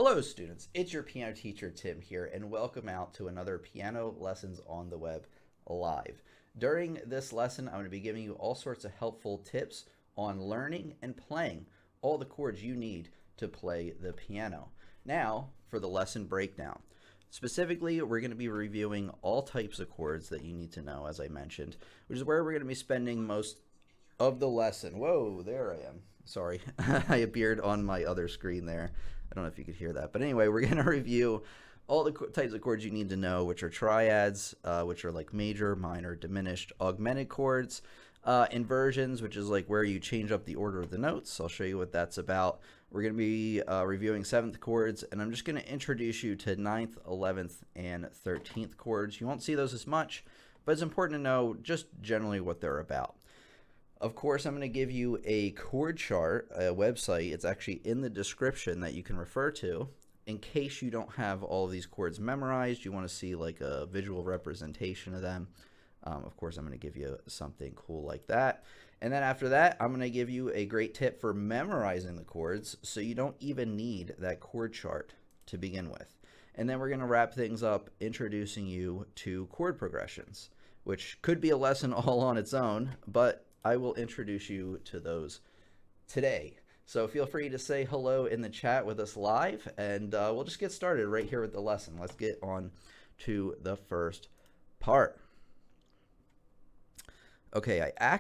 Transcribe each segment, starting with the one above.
Hello students, it's your piano teacher Tim here, and welcome out to another Piano Lessons on the Web live. During this lesson, I'm going to be giving you all sorts of helpful tips on learning and playing all the chords you need to play the piano. Now, for the lesson breakdown. Specifically, we're going to be reviewing all types of chords that you need to know, as I mentioned, which is where we're going to be spending most of the lesson. Whoa, there I am. Sorry, I appeared on my other screen there. I don't know if you could hear that. But anyway, we're going to review all the types of chords you need to know, which are triads, which are like major, minor, diminished, augmented chords, inversions, which is like where you change up the order of the notes. I'll show you what that's about. We're going to be reviewing 7th chords, and I'm just going to introduce you to 9th, 11th, and 13th chords. You won't see those as much, but it's important to know just generally what they're about. Of course, I'm going to give you a chord chart, a website. It's actually in the description that you can refer to in case you don't have all of these chords memorized. You want to see like a visual representation of them. Of course, I'm going to give you something cool like that. And then after that, I'm going to give you a great tip for memorizing the chords so you don't even need that chord chart to begin with. And then we're going to wrap things up introducing you to chord progressions, which could be a lesson all on its own, but I will introduce you to those today. So feel free to say hello in the chat with us live, and we'll just get started right here with the lesson. Let's get on to the first part. Okay, I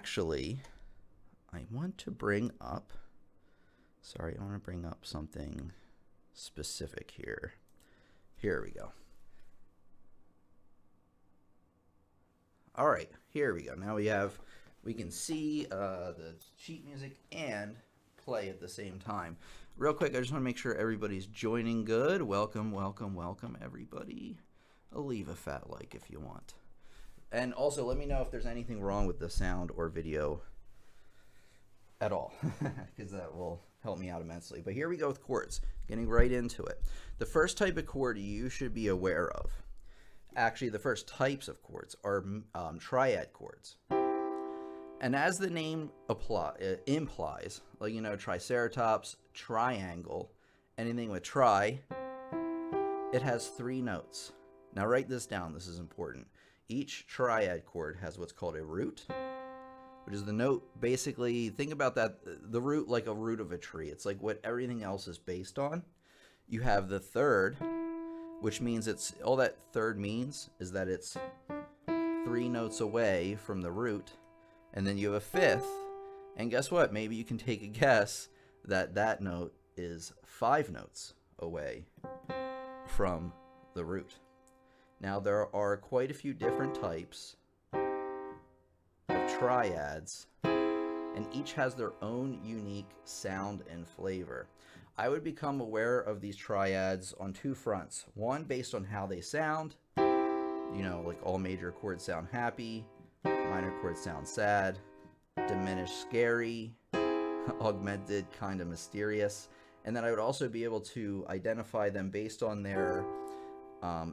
want to bring up, I want to bring up something specific here. Here we go. All right, here we go. Now we can see the sheet music and play at the same time. Real quick, I just want to make sure everybody's joining good. Welcome, welcome, welcome, everybody. I'll leave a fat like if you want. And also, let me know if there's anything wrong with the sound or video at all, because that will help me out immensely. But here we go with chords, getting right into it. The first type of chord you should be aware of, actually the first types of chords are triad chords. And as the name implies, like, you know, triceratops, triangle, anything with tri, it has 3 notes. Now write this down, this is important. Each triad chord has what's called a root, which is the note, basically, think about that, the root like a root of a tree. It's like what everything else is based on. You have the third, which means all that third means is that it's 3 notes away from the root. And then you have a 5th, and guess what? Maybe you can take a guess that that note is 5 notes away from the root. Now there are quite a few different types of triads, and each has their own unique sound and flavor. I would become aware of these triads on 2 fronts. One, based on how they sound. You know, like all major chords sound happy, minor chords sound sad, diminished scary, augmented kind of mysterious. And then I would also be able to identify them based on their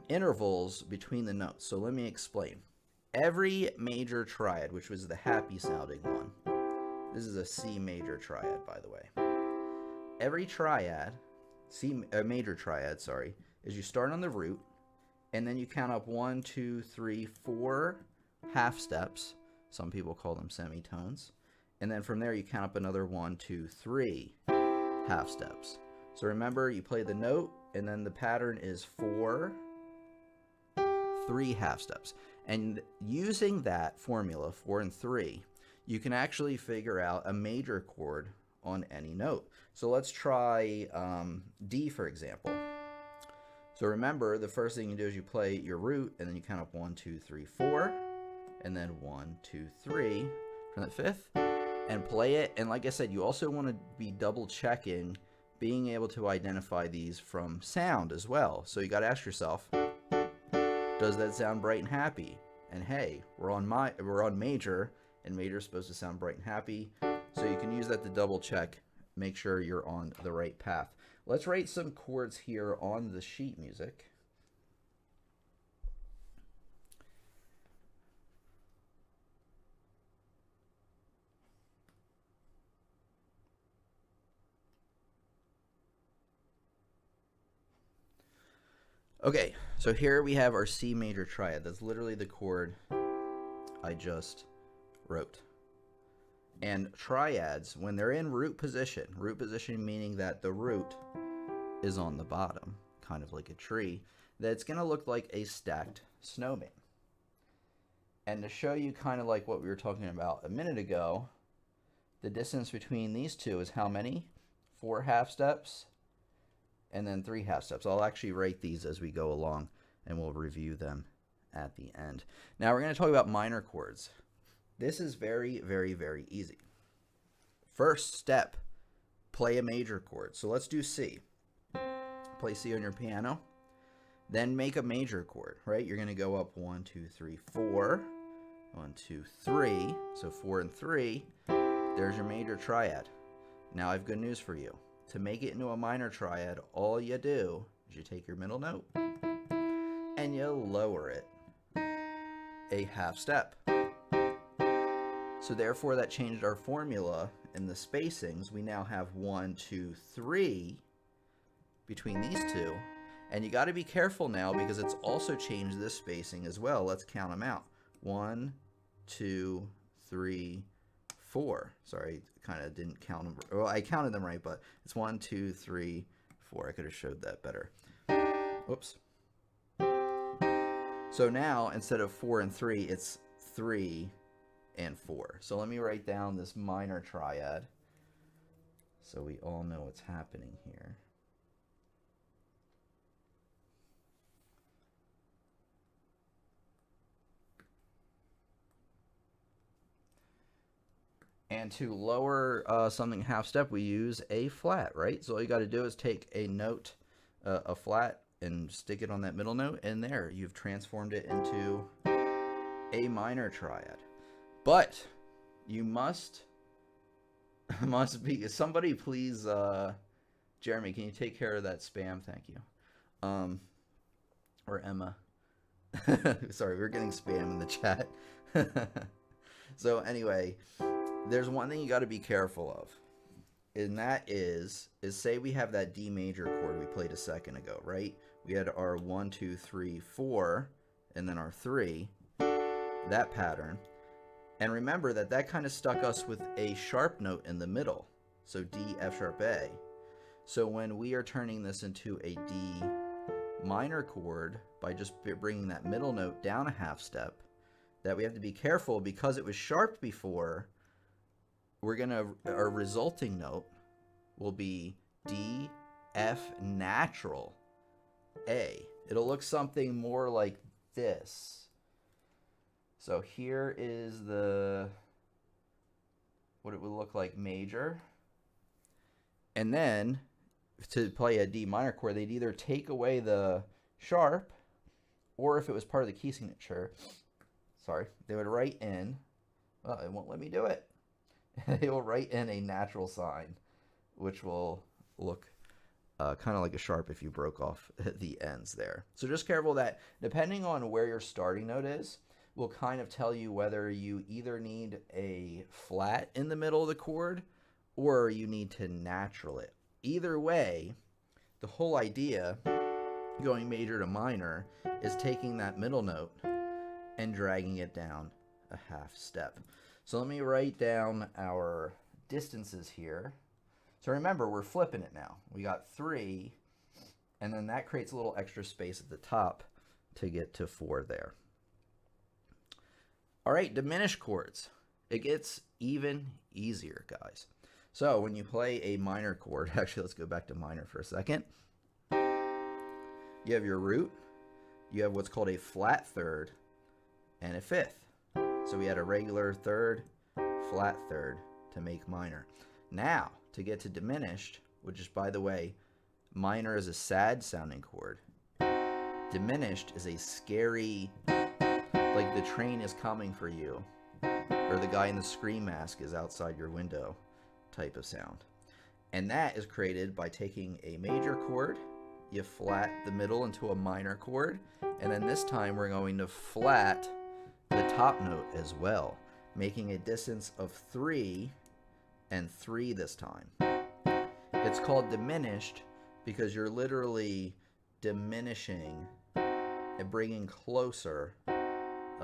intervals between the notes. So let me explain. Every major triad, which was the happy sounding one, this is a C major triad, by the way. Every triad, major triad, sorry, is you start on the root, and then you count up 1, 2, 3, 4 half steps. Some people call them semitones. And then from there you count up another 1, 2, 3 half steps. So remember, you play the note, and then the pattern is 4, 3 half steps. And using that formula, 4 and 3, you can actually figure out a major chord on any note. So let's try D, for example. So remember, the first thing you do is you play your root, and then you count up 1, 2, 3, 4, and then 1, 2, 3 from the 5th, and play it. And like I said, you also want to be double checking, being able to identify these from sound as well. So you got to ask yourself, does that sound bright and happy? And hey, we're on major, and major is supposed to sound bright and happy. So you can use that to double check, make sure you're on the right path. Let's write some chords here on the sheet music. Okay, so here we have our C major triad. That's literally the chord I just wrote. And triads, when they're in root position meaning that the root is on the bottom, kind of like a tree, that's going to look like a stacked snowman. And to show you kind of like what we were talking about a minute ago, the distance between these two is how many? 4 half steps and then 3 half steps. I'll actually write these as we go along and we'll review them at the end. Now we're going to talk about minor chords. This is very, very, very easy. First step, play a major chord. So let's do C. Play C on your piano. Then make a major chord, right? You're going to go up 1, 2, 3, 4. 1, 2, 3. So 4 and 3. There's your major triad. Now I have good news for you. To make it into a minor triad, all you do is you take your middle note and you lower it a half step. So therefore that changed our formula in the spacings. We now have 1, 2, 3 between these two. And you got to be careful now because it's also changed this spacing as well. Let's count them out. 1, 2, 3, 4. Sorry, kind of didn't count them. Well, I counted them right, but it's 1, 2, 3, 4. I could have showed that better. Whoops. So now instead of 4 and 3, it's 3 and 4. So let me write down this minor triad so we all know what's happening here. And to lower something half step, we use a flat, right? So all you got to do is take a note, a flat, and stick it on that middle note, and there, you've transformed it into a minor triad. But you must be, somebody please, Jeremy, can you take care of that spam? Thank you. Or Emma. Sorry, we're getting spam in the chat. So anyway, there's one thing you got to be careful of, and that is say we have that D major chord we played a second ago, right? We had our 1, 2, 3, 4, and then our 3, that pattern. And remember that kind of stuck us with a sharp note in the middle, so D, F sharp, A. So when we are turning this into a D minor chord by just bringing that middle note down a half step, that we have to be careful because it was sharp before. Our resulting note will be D, F natural, A. It'll look something more like this. So here is what it would look like major. And then to play a D minor chord, they'd either take away the sharp, or if it was part of the key signature, sorry, they would write in, well, it won't let me do it. They will write in a natural sign, which will look kind of like a sharp if you broke off the ends there. So just careful that depending on where your starting note is, will kind of tell you whether you either need a flat in the middle of the chord or you need to natural it. Either way, the whole idea going major to minor is taking that middle note and dragging it down a half step. So let me write down our distances here. So remember, we're flipping it now. We got 3, and then that creates a little extra space at the top to get to 4 there. All right, diminished chords. It gets even easier, guys. So when you play a minor chord, actually let's go back to minor for a second. You have your root, you have what's called a flat third, and a fifth. So we had a regular third, flat third to make minor. Now, to get to diminished, which is, by the way, minor is a sad sounding chord. Diminished is a scary, like the train is coming for you, or the guy in the Scream mask is outside your window type of sound. And that is created by taking a major chord, you flat the middle into a minor chord, and then this time we're going to flat the top note as well, making a distance of 3 and 3 this time. It's called diminished because you're literally diminishing and bringing closer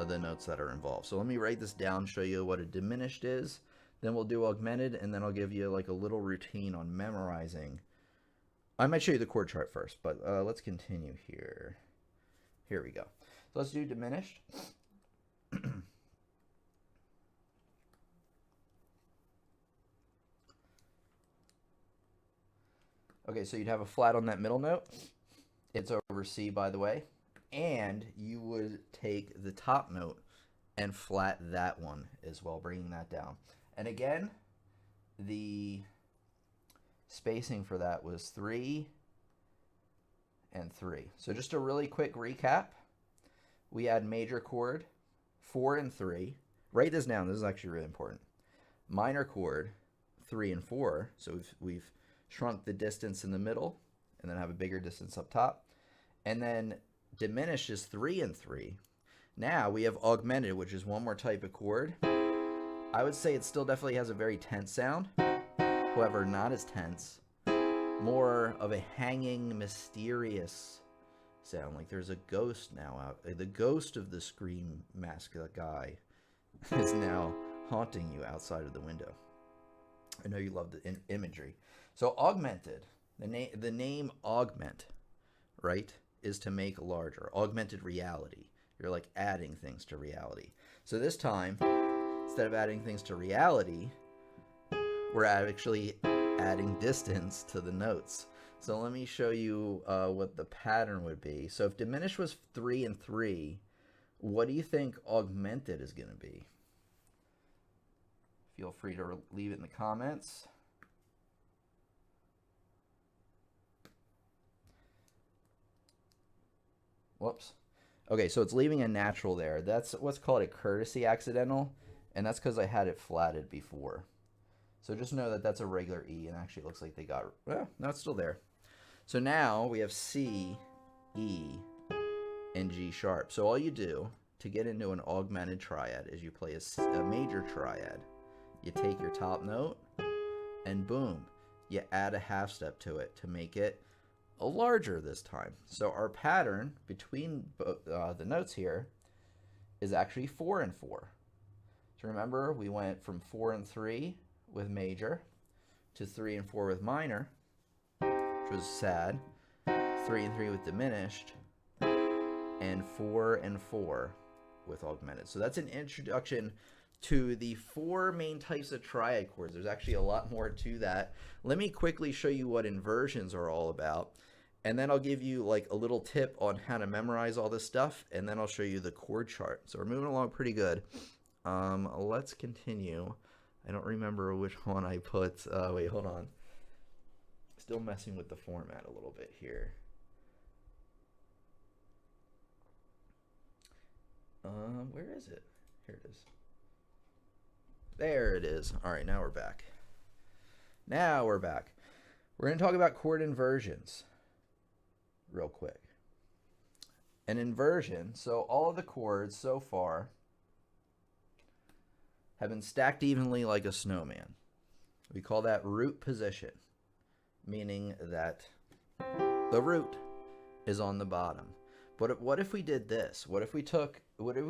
the notes that are involved. So let me write this down, show you what a diminished is, then we'll do augmented, and then I'll give you like a little routine on memorizing. I might show you the chord chart first, but let's continue here. Here we go. So let's do diminished. Okay, so you'd have a flat on that middle note. It's over C, by the way. And you would take the top note and flat that one as well, bringing that down. And again, the spacing for that was 3 and 3. So just a really quick recap. We had major chord, 4 and 3. Write this down. This is actually really important. Minor chord, 3 and 4. So we've shrunk the distance in the middle and then have a bigger distance up top. And then diminished is 3 and 3. Now we have augmented, which is one more type of chord. I would say it still definitely has a very tense sound. However, not as tense. More of a hanging, mysterious sound. Like there's a ghost now out. The ghost of the Scream mask guy is now haunting you outside of the window. I know you love the imagery. So augmented, the name augment, right, is to make larger. Augmented reality. You're like adding things to reality. So this time, instead of adding things to reality, we're actually adding distance to the notes. So let me show you what the pattern would be. So if diminished was 3 and 3, what do you think augmented is going to be? Feel free to leave it in the comments. Whoops. Okay, so it's leaving a natural there. That's what's called a courtesy accidental, and that's because I had it flatted before. So just know that that's a regular E, and actually it looks like they got, well, no, it's still there. So now we have C, E, and G sharp. So all you do to get into an augmented triad is you play a major triad. You take your top note, and boom, you add a half step to it to make it a larger this time. So our pattern between the notes here is actually 4 and 4. So remember, we went from 4 and 3 with major to 3 and 4 with minor, which was sad, 3 and 3 with diminished, and 4 and 4 with augmented. So that's an introduction to the 4 main types of triad chords. There's actually a lot more to that. Let me quickly show you what inversions are all about, and then I'll give you like a little tip on how to memorize all this stuff, and then I'll show you the chord chart. So we're moving along pretty good. Let's continue. I don't remember which one I put. Wait, hold on. Still messing with the format a little bit here. Where is it? Here it is. There it is. All right, now we're back. Now we're back. We're going to talk about chord inversions real quick. An inversion, so all of the chords so far have been stacked evenly like a snowman. We call that root position, meaning that the root is on the bottom. But what if we did this? What if we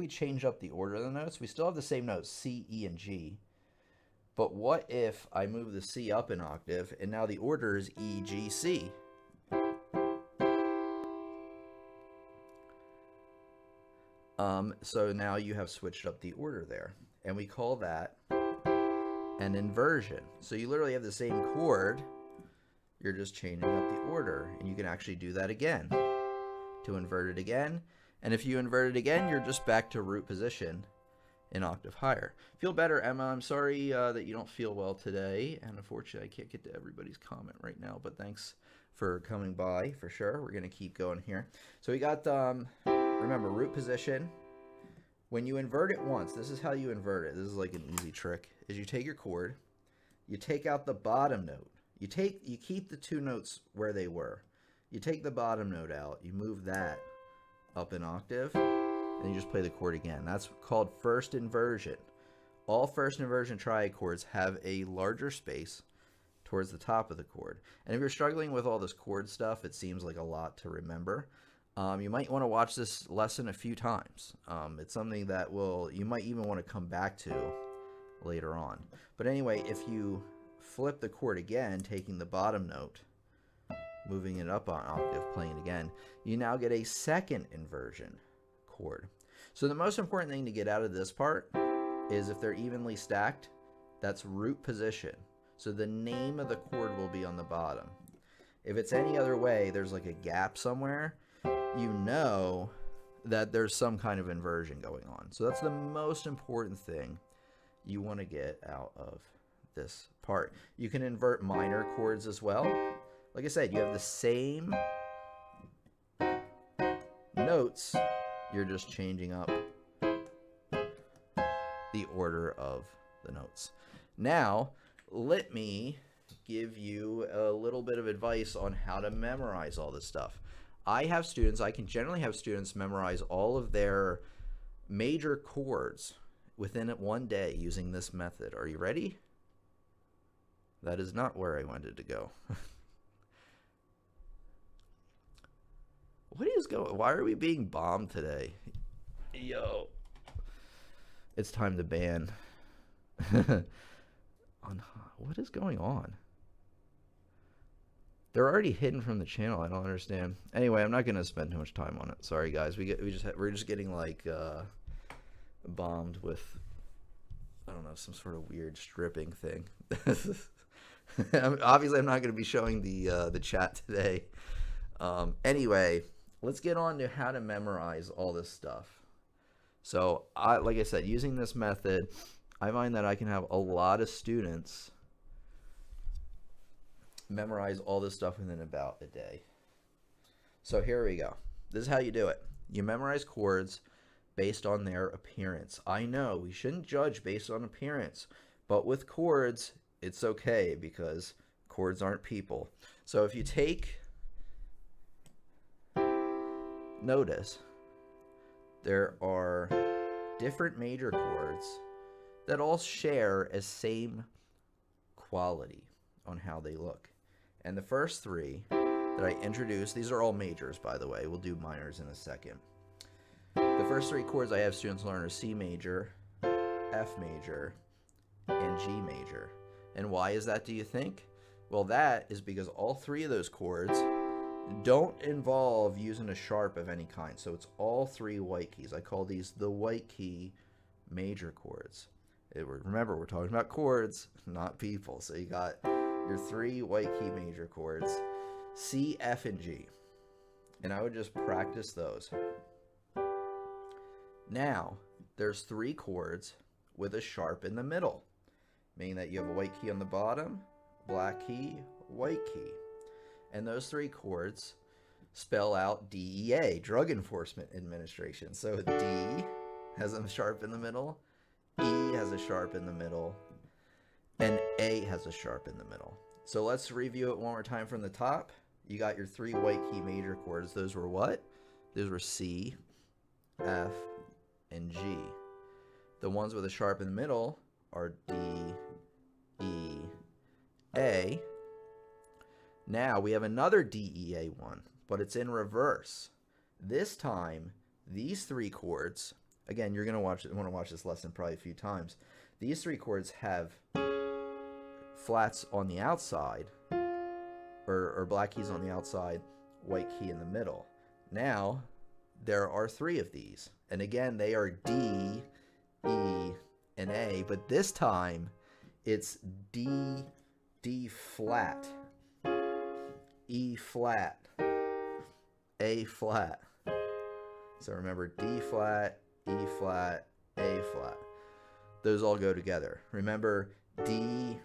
changed up the order of the notes? We still have the same notes, C, E, and G. But what if I move the C up an octave, and now the order is E, G, C? So now you have switched up the order there. And we call that an inversion. So you literally have the same chord, you're just changing up the order. And you can actually do that again to invert it again. And if you invert it again, you're just back to root position an octave higher. Feel better, Emma. I'm sorry that you don't feel well today. And unfortunately, I can't get to everybody's comment right now. But thanks for coming by, for sure. We're going to keep going here. So we got, remember, root position. When you invert it once, this is how you invert it. This is like an easy trick. Is you take your chord, you take out the bottom note. You keep the 2 notes where they were. You take the bottom note out, you move that up an octave, and you just play the chord again. That's called first inversion. All first inversion triad chords have a larger space towards the top of the chord. And if you're struggling with all this chord stuff, it seems like a lot to remember. You might want to watch this lesson a few times. It's something that you might even want to come back to later on. But anyway, if you flip the chord again, taking the bottom note, moving it up an octave, playing it again, you now get a second inversion chord. So the most important thing to get out of this part is if they're evenly stacked, that's root position. So the name of the chord will be on the bottom. If it's any other way, there's like a gap somewhere, you know that there's some kind of inversion going on. So that's the most important thing you want to get out of this part. You can invert minor chords as well. Like I said, you have the same notes, you're just changing up the order of the notes. Now, let me give you a little bit of advice on how to memorize all this stuff. I can generally have students memorize all of their major chords within one day using this method. Are you ready? That is not where I wanted to go. What is going? Why are we being bombed today? Yo. It's time to ban. What is going on? They're already hidden from the channel. I don't understand. Anyway, I'm not going to spend too much time on it. Sorry, guys. We're just getting like bombed with, I don't know, some sort of weird stripping thing. Obviously, I'm not going to be showing the chat today. Anyway, let's get on to how to memorize all this stuff. So, like I said, using this method, I find that I can have a lot of students memorize all this stuff within about a day. So here we go. This is how you do it. You memorize chords based on their appearance. I know we shouldn't judge based on appearance, but with chords, it's okay because chords aren't people. So if you notice, there are different major chords that all share a same quality on how they look. And the first three that I introduced, these are all majors, by the way. We'll do minors in a second. The first three chords I have students learn are C major, F major, and G major. And why is that, do you think? Well, that is because all three of those chords don't involve using a sharp of any kind. So it's all three white keys. I call these the white key major chords. Remember, we're talking about chords, not people. So you got your three white key major chords, C, F, and G. And I would just practice those. Now, there's three chords with a sharp in the middle, meaning that you have a white key on the bottom, black key, white key. And those three chords spell out DEA, Drug Enforcement Administration. So D has a sharp in the middle, E has a sharp in the middle, and A has a sharp in the middle. So let's review it one more time from the top. You got your three white key major chords. Those were what? Those were C, F, and G. The ones with a sharp in the middle are D, E, A. Now we have another DEA one, but it's in reverse. This time, these three chords, again, you're going to want to watch this lesson probably a few times. These three chords have flats on the outside, or black keys on the outside, white key in the middle. Now, there are three of these. And again, they are D, E, and A, but this time it's D, D flat, E flat, A flat. So remember, D flat, E flat, A flat. Those all go together. Remember, D,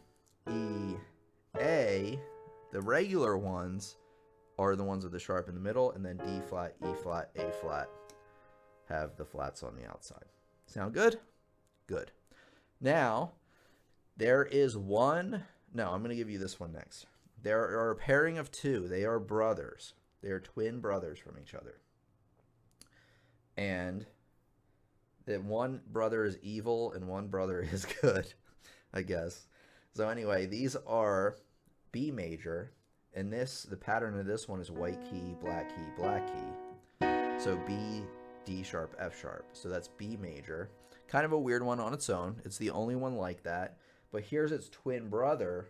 E, A, the regular ones are the ones with the sharp in the middle, and then D flat, E flat, A flat have the flats on the outside. Sound good? Good. Now, there is one, no, I'm going to give you this one next. There are a pairing of two. They are brothers. They are twin brothers from each other. And that one brother is evil and one brother is good, I guess. So anyway, these are B major, and the pattern of this one is white key, black key, black key. So B, D sharp, F sharp. So that's B major. Kind of a weird one on its own. It's the only one like that. But here's its twin brother,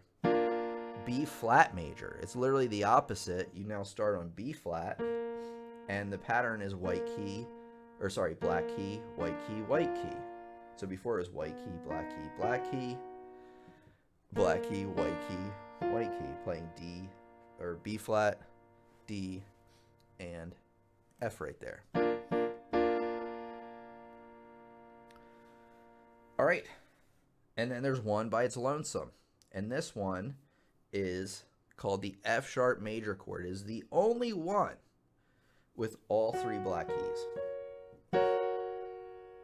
B flat major. It's literally the opposite. You now start on B flat, and the pattern is white key, or sorry, black key, white key, white key. So before it was white key, black key, black key, black key, white key, white key, playing D or B flat, D, and F right there. All right, and then there's one by its lonesome, and this one is called the F sharp major chord. It is the only one with all three black keys.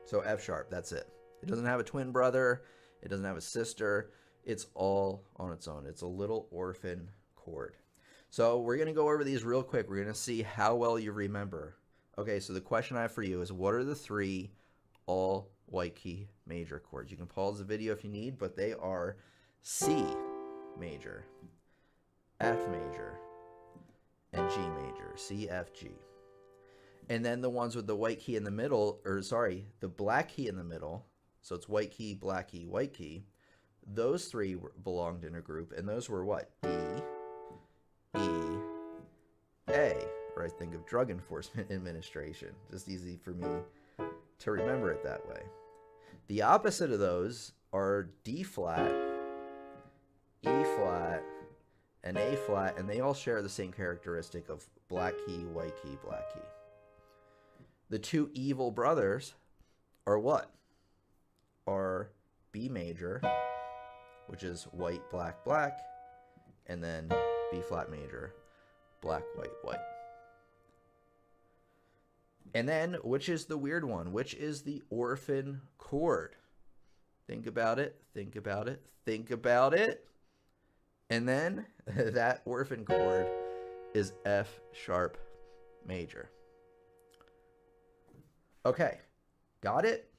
So F sharp, that's it. It doesn't have a twin brother. It doesn't have a sister. It's all on its own. It's a little orphan chord. So we're going to go over these real quick. We're going to see how well you remember. Okay, so the question I have for you is, what are the three all white key major chords? You can pause the video if you need, but they are C major, F major, and G major. C, F, G. And then the ones with the white key in the middle, or sorry, the black key in the middle, so it's white key, black key, white key, those three belonged in a group, and those were what? D, E, A, or I think of Drug Enforcement Administration. Just easy for me to remember it that way. The opposite of those are D flat, E flat, and A flat, and they all share the same characteristic of black key, white key, black key. The two evil brothers are what? Are B major, which is white, black, black, and then B flat major, black, white, white. And then, which is the weird one? Which is the orphan chord? Think about it, think about it, think about it. And then that orphan chord is F sharp major. Okay, got it?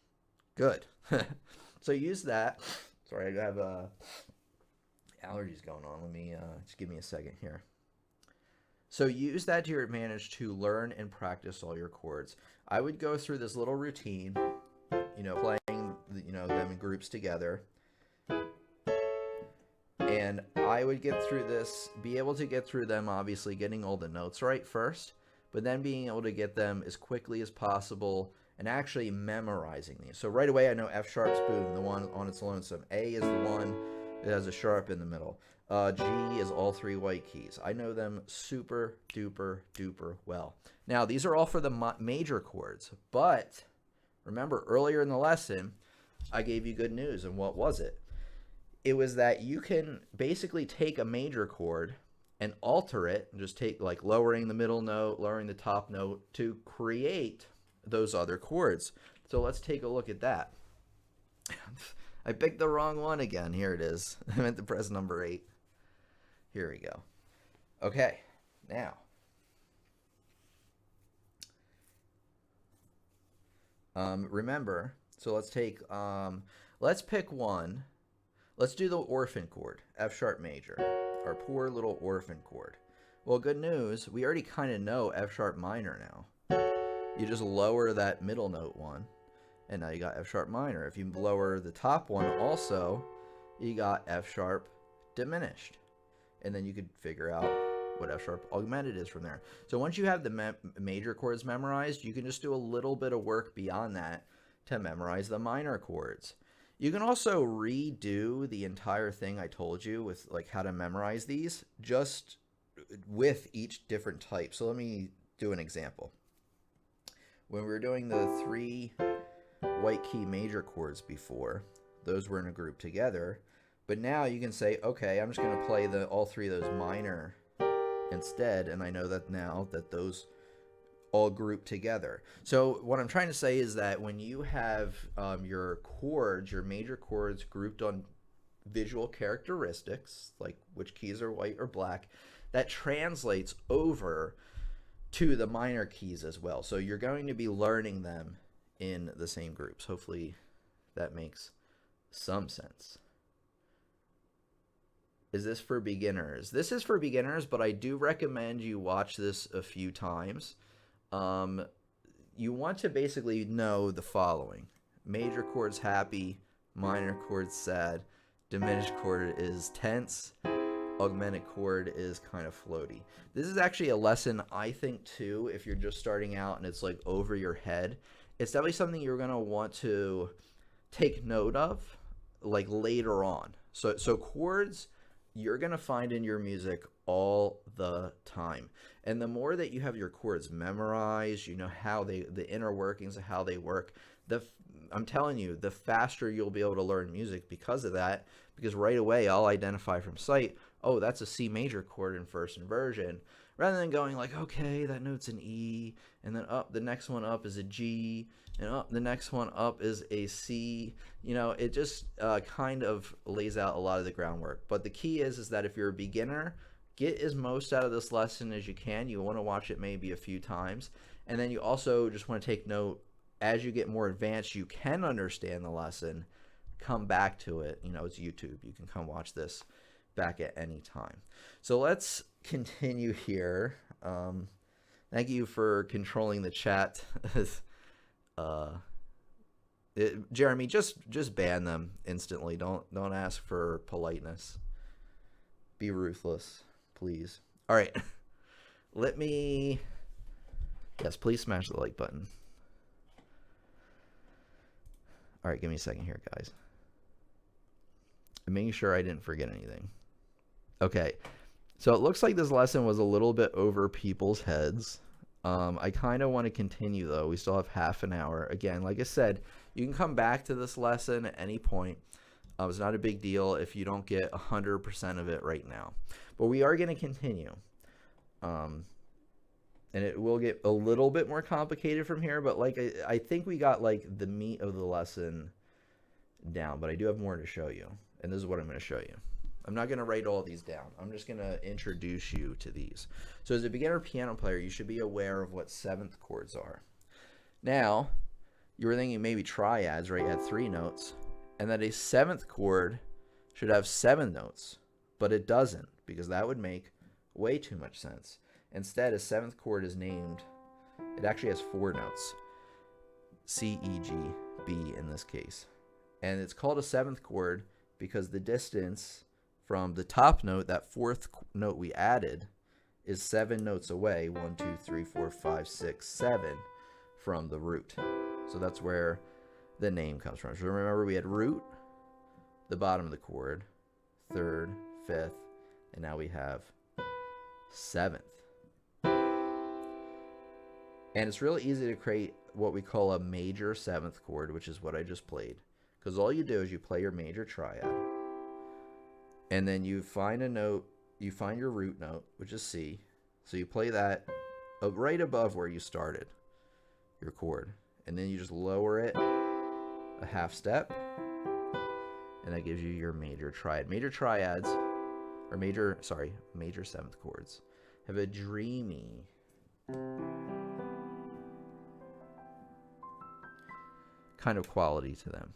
Good. So use that. Sorry, I have allergies going on. Let me just give me a second here. So use that to your advantage to learn and practice all your chords. I would go through this little routine, playing, them in groups together. And I would get through this, be able to get through them, obviously getting all the notes right first, but then being able to get them as quickly as possible and actually memorizing these. So right away I know F sharp's boom, the one on its lonesome. A is the one that has a sharp in the middle. G is all three white keys. I know them super duper duper well. Now these are all for the major chords, but remember earlier in the lesson I gave you good news, and what was it? It was that you can basically take a major chord and alter it, and just take like lowering the middle note, lowering the top note to create those other chords. So let's take a look at that. I picked the wrong one again. Here it is. I meant to press number 8. Here we go. Okay, now remember, so let's pick one. Let's do the orphan chord, F sharp major, our poor little orphan chord. Well, good news, we already kind of know F sharp minor now. You just lower that middle note one, and now you got F sharp minor. If you lower the top one also, you got F sharp diminished. And then you could figure out what F sharp augmented is from there. So once you have the major chords memorized, you can just do a little bit of work beyond that to memorize the minor chords. You can also redo the entire thing I told you with like how to memorize these, just with each different type. So let me do an example. When we were doing the 3 white key major chords before, those were in a group together. But now you can say, okay, I'm just going to play all 3 of those minor instead, and I know that now that those all group together. So what I'm trying to say is that when you have your chords, your major chords grouped on visual characteristics, like which keys are white or black, that translates over to the minor keys as well. So you're going to be learning them in the same groups. Hopefully that makes some sense. is this for beginners? This is for beginners, but I do recommend you watch this a few times. You want to basically know the following. Major chord's happy, minor chord's sad, diminished chord is tense, augmented chord is kind of floaty. This is actually a lesson, I think, too, if you're just starting out and it's like over your head. It's definitely something you're going to want to take note of like later on. So chords you're going to find in your music all the time. And the more that you have your chords memorized, you know how the inner workings of how they work, I'm telling you, the faster you'll be able to learn music because of that, because right away I'll identify from sight, oh, that's a C major chord in first inversion, rather than going like, okay, that note's an E, and then up, the next one up is a G, and up, the next one up is a C. You know, it just kind of lays out a lot of the groundwork. But the key is that if you're a beginner, get as most out of this lesson as you can. You want to watch it maybe a few times. And then you also just want to take note, as you get more advanced, you can understand the lesson, come back to it. You know, it's YouTube. You can come watch this back at any time. So let's continue here. Thank you for controlling the chat. Jeremy, just ban them instantly. Don't ask for politeness. Be ruthless, please. All right. Yes, please smash the like button. All right, give me a second here, guys. I'm making sure I didn't forget anything. Okay. So it looks like this lesson was a little bit over people's heads. I kind of want to continue, though. We still have half an hour. Again, like I said, you can come back to this lesson at any point. It's not a big deal if you don't get 100% of it right now. But we are going to continue. And it will get a little bit more complicated from here. But like I think we got like the meat of the lesson down. But I do have more to show you. And this is what I'm going to show you. I'm not going to write all these down. I'm just going to introduce you to these. So as a beginner piano player, you should be aware of what seventh chords are. Now, you were thinking maybe triads, right? You had 3 notes. And that a seventh chord should have 7 notes. But it doesn't, because that would make way too much sense. Instead, a seventh chord is named, it actually has 4 notes. C, E, G, B in this case. And it's called a seventh chord because the distance from the top note, that 4th note we added, is 7 notes away, 1, 2, 3, 4, 5, 6, 7 from the root. So that's where the name comes from. So remember, we had root, the bottom of the chord, 3rd, 5th, and now we have 7th. And it's really easy to create what we call a major 7th chord, which is what I just played. Because all you do is you play your major triad, and then you find a note, you find your root note, which is C. So you play that right above where you started your chord. And then you just lower it a half step, and that gives you your major triad. Major triads, or major 7th chords, have a dreamy kind of quality to them.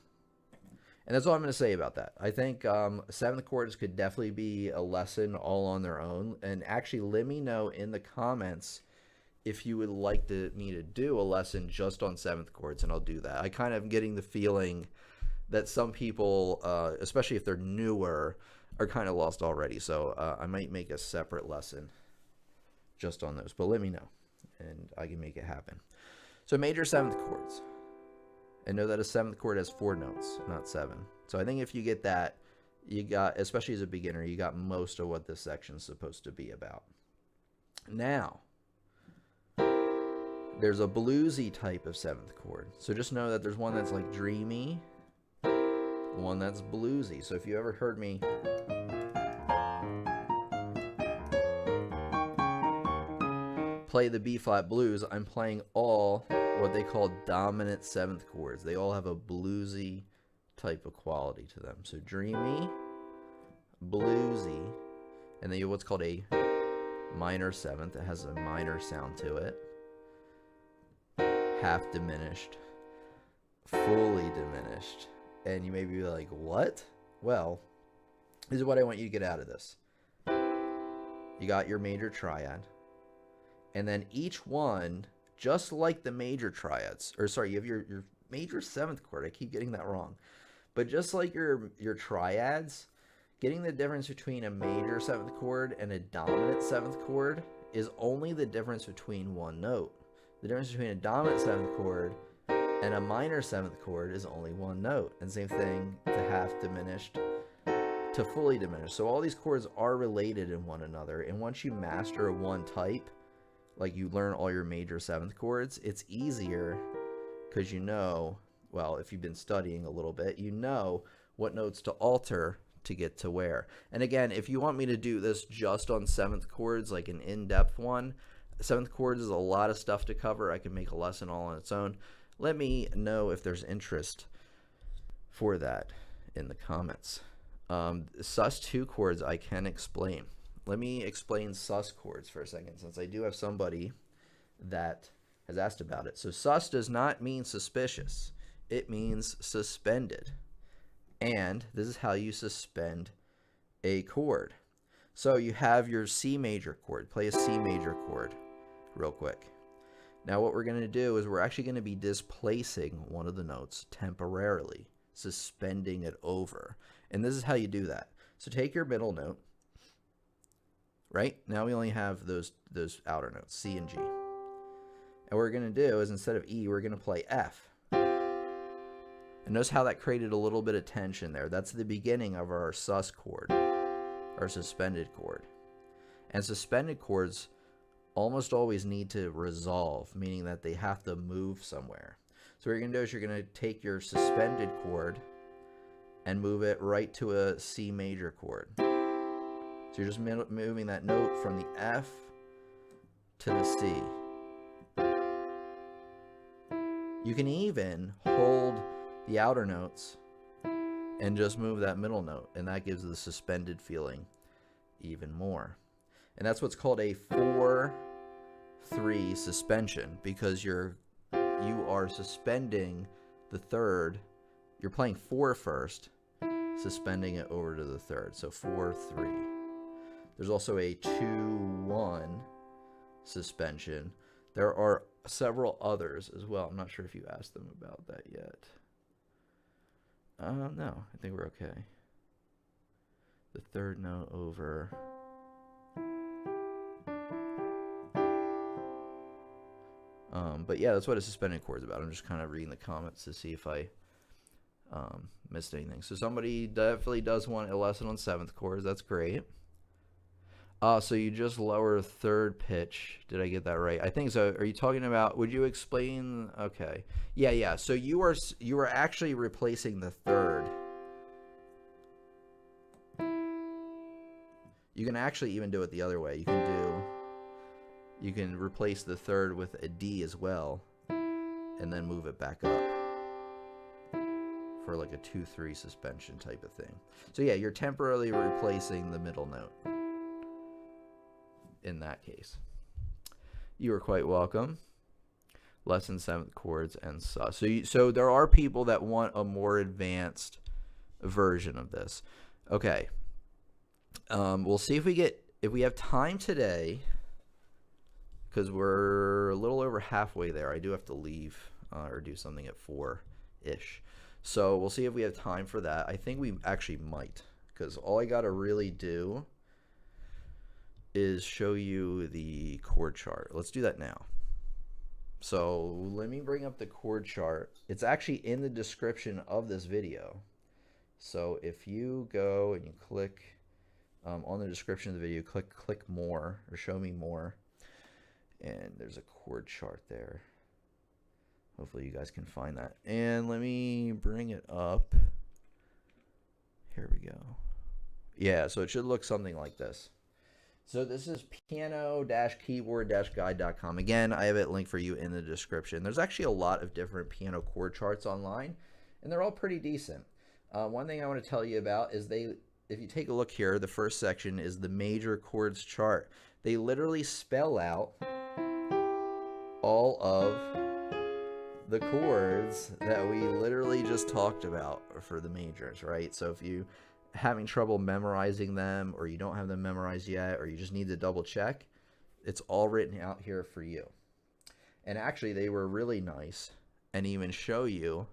And that's all I'm going to say about that. I think 7th chords could definitely be a lesson all on their own. And actually, let me know in the comments if you would like me to do a lesson just on 7th chords, and I'll do that. I kind of am getting the feeling that some people, especially if they're newer, are kind of lost already. So I might make a separate lesson just on those. But let me know, and I can make it happen. So major 7th chords. And know that a 7th chord has 4 notes, not 7. So I think if you get that, you got, especially as a beginner, you got most of what this section is supposed to be about. Now, there's a bluesy type of 7th chord. So just know that there's one that's like dreamy, one that's bluesy. So if you ever heard me play the B-flat blues, I'm playing all what they call dominant 7th chords. They all have a bluesy type of quality to them. So dreamy, bluesy, and then you have what's called a minor 7th. It has a minor sound to it. Half diminished, fully diminished. And you may be like, what? Well, This is what I want you to get out of this. You got your major triad, and then each one, just like the major triads, or sorry, you have your major 7th chord. I keep getting that wrong. But just like your triads, getting the difference between a major 7th chord and a dominant 7th chord is only the difference between one note. The difference between a dominant 7th chord and a minor 7th chord is only one note. And same thing to half diminished to fully diminished. So all these chords are related in one another. And once you master one type, like you learn all your major 7th chords, it's easier because you know, well, if you've been studying a little bit, you know what notes to alter to get to where. And again, if you want me to do this just on 7th chords, like an in-depth one, 7th chords is a lot of stuff to cover. I can make a lesson all on its own. Let me know if there's interest for that in the comments. Sus2 chords I can explain. Let me explain sus chords for a second, since I do have somebody that has asked about it. So sus does not mean suspicious. It means suspended. And this is how you suspend a chord. So you have your C major chord. Play a C major chord real quick. Now what we're going to do is we're actually going to be displacing one of the notes temporarily, suspending it over. And this is how you do that. So take your middle note, right? Now we only have those outer notes, C and G. And what we're going to do is instead of E, we're going to play F. And notice how that created a little bit of tension there. That's the beginning of our sus chord, our suspended chord. And suspended chords almost always need to resolve, meaning that they have to move somewhere. So what you're going to do is you're going to take your suspended chord and move it right to a C major chord. So you're just moving that note from the F to the C. You can even hold the outer notes and just move that middle note, and that gives the suspended feeling even more. And that's what's called a 4-3 suspension, because you are suspending the third. You're playing 4 first, suspending it over to the third. So 4-3. There's also a 2-1 suspension. There are several others as well. I'm not sure if you asked them about that yet. No, I think we're okay. The third note over. But yeah, that's what a suspended chord is about. I'm just kind of reading the comments to see if I missed anything. So somebody definitely does want a lesson on 7th chords. That's great. So you just lower third pitch. Did I get that right? I think so. Are you talking about, would you explain? Okay. Yeah. So you are actually replacing the third. You can actually even do it the other way. You can replace the third with a D as well, and then move it back up for like a 2-3 suspension type of thing. So yeah, you're temporarily replacing the middle note in that case. You are quite welcome. Lesson 7th chords and sus. So there are people that want a more advanced version of this. Okay. We'll see if we have time today, because we're a little over halfway there. I do have to leave or do something at 4-ish. So we'll see if we have time for that. I think we actually might, because all I got to really do is show you the chord chart. Let's do that now. So let me bring up the chord chart. It's actually in the description of this video. So if you go and you click on the description of the video, click more or show me more, and there's a chord chart there. Hopefully you guys can find that. And let me bring it up. Here we go. Yeah, so it should look something like this. So this is piano-keyboard-guide.com. Again, I have it linked for you in the description. There's actually a lot of different piano chord charts online, and they're all pretty decent. One thing I want to tell you about is if you take a look here, the first section is the major chords chart. They literally spell out all of the chords that we literally just talked about for the majors, right? So if you having trouble memorizing them, or you don't have them memorized yet, or you just need to double check, it's all written out here for you. And actually, they were really nice and even show you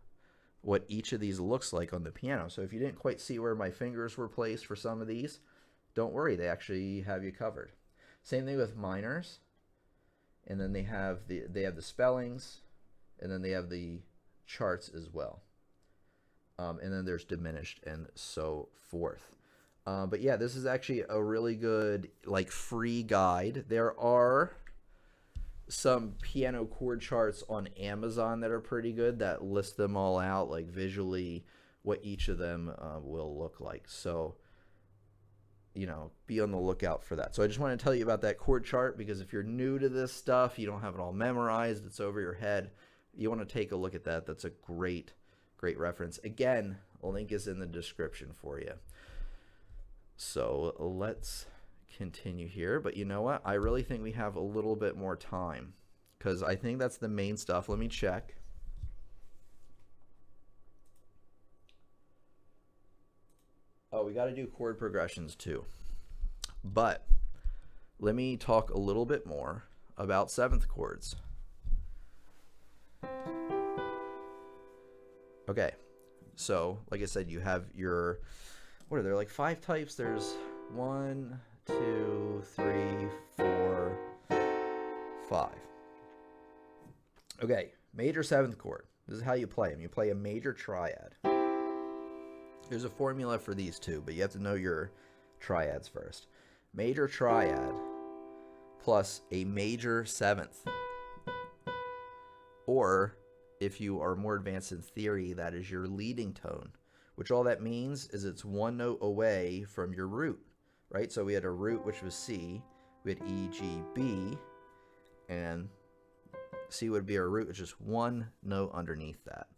what each of these looks like on the piano. So if you didn't quite see where my fingers were placed for some of these, don't worry, they actually have you covered. Same thing with minors. And then they have the spellings, and then they have the charts as well. And then there's diminished and so forth. But yeah, this is actually a really good like free guide. There are some piano chord charts on Amazon that are pretty good that list them all out, like visually what each of them will look like. So, you know, be on the lookout for that. So I just want to tell you about that chord chart, because if you're new to this stuff, you don't have it all memorized, it's over your head, you want to take a look at that. That's a great reference. Again, a link is in the description for you. So let's continue here. But you know what? I really think we have a little bit more time, because I think that's the main stuff. Let me check. Oh, we got to do chord progressions too. But let me talk a little bit more about seventh chords. Okay, so like I said, you have your, what are there, like 5 types? There's 1, 2, 3, 4, 5. Okay, major seventh chord. This is how you play them. You play a major triad. There's a formula for these too, but you have to know your triads first. Major triad plus a major seventh. Or if you are more advanced in theory, that is your leading tone, which all that means is it's one note away from your root, right? So we had a root, which was C, we had E, G, B, and C would be our root, which is one note underneath that.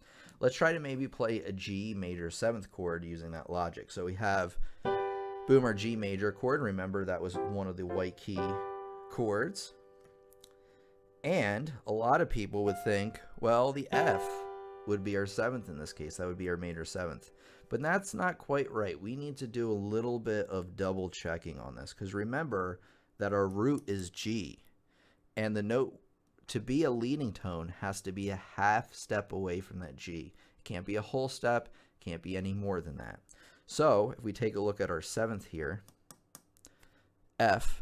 Let's try to maybe play a G major seventh chord using that logic. So we have, boom, our G major chord. Remember, that was one of the white key chords. And a lot of people would think, well, the F would be our seventh in this case. That would be our major seventh. But that's not quite right. We need to do a little bit of double checking on this, because remember that our root is G. And the note to be a leading tone has to be a half step away from that G. It can't be a whole step, can't be any more than that. So if we take a look at our seventh here, F,